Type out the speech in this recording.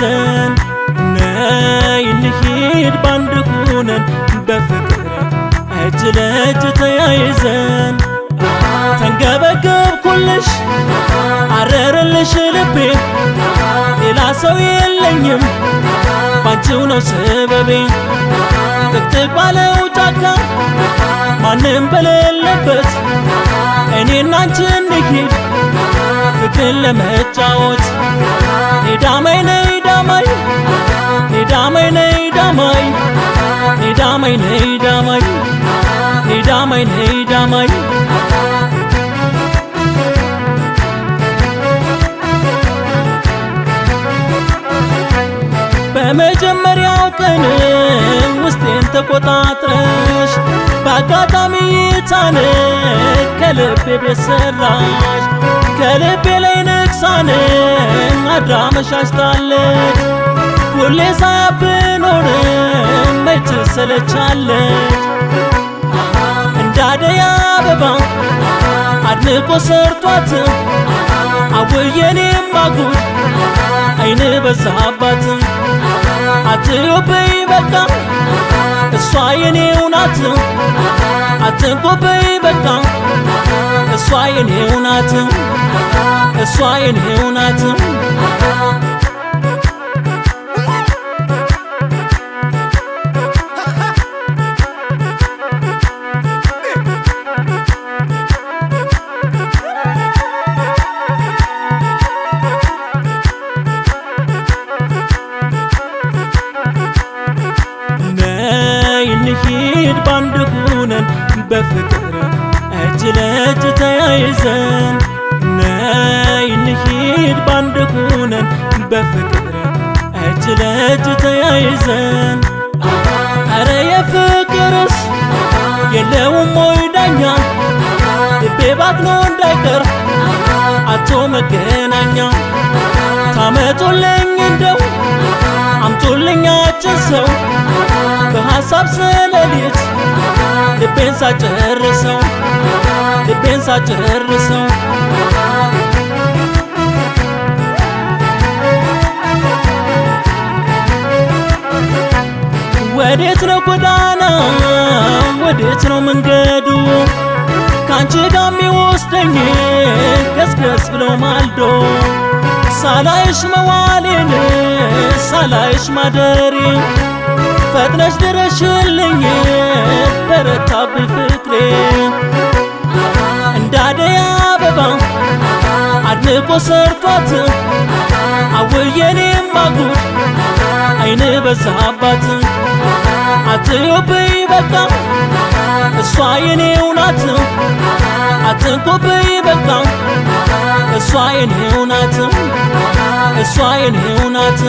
ተያይዘን ነይ እንሂድ ባንድ ሆነን በፍቅር እጅ ለእጅ ተያይዘን ተንገበገብኩልሽ አረረልሽ ልቤ ሌላ ሰው የለኝም ባንቺው ነው ሰበቤ ጥቅጥቅ ባለው ጫካ ማንም በሌለበት እኔና አንቺ እንሂድ ፍቅር ለመጫወት ዳማይ ነይ ዳማይ ዳማይ ነይ ዳማይ ዳማይ ነይ ዳማይ ዳማይ ነይ ዳማይ በመጀመሪያው ቀን ውስጤን ተቆጣጥረሽ በአጋጣሚ ይታን ከልቤ ቤት ሰራሽ ከልቤ ላይ ነግሳን አድራ መሻሽታለች ሁሌ ሳያብኖርም መች ትሰለቻለች እንዳደይ አበባ አድንቆ ሰርቷት አወየኔም አጉድ አይን በዛባት አትዮበይ በቃ እሷ የኔው ናት አትንቆበይ በቃ እሷ የኔው ናት እሷ የኔው ናት እንሂድ ባንድ ሆነን በፍቅር እጅ ለእጅ ተያይዘን ነይ እንሂድ ባንድ ሆነን በፍቅር እጅ ለእጅ ተያይዘን አረ የፍቅርስ የለውም ወይ ዳኛ ልቤ ባክኖ እንዳይቀር አቶ መገናኛ ታመጡልኝ እንደው አምጡልኛችን ሰው በሐሳብ ስለሊት ልቤን ሳጨርሰው ልቤን ሳጨርሰው ወዴት ነው ጎዳና ወዴት ነው መንገዱ ካንቺ ጋር የሚወስደኝ ገስገስ ብሎ ማልዶ ሳላይሽ መዋሌን ሳላይሽ ማደሬን ፈጥነሽ ድረሽልኝ በረታብኝ ፍቅሬ እንዳደይ አበባ አድንቆ ሰርቷት አወየኔም አጉድ አይን በዛባት አትዮበይ በቃ እሷ የኔው ናት አትንቆበይ በቃ እሷ የኔው ናት እሷ የኔው ናት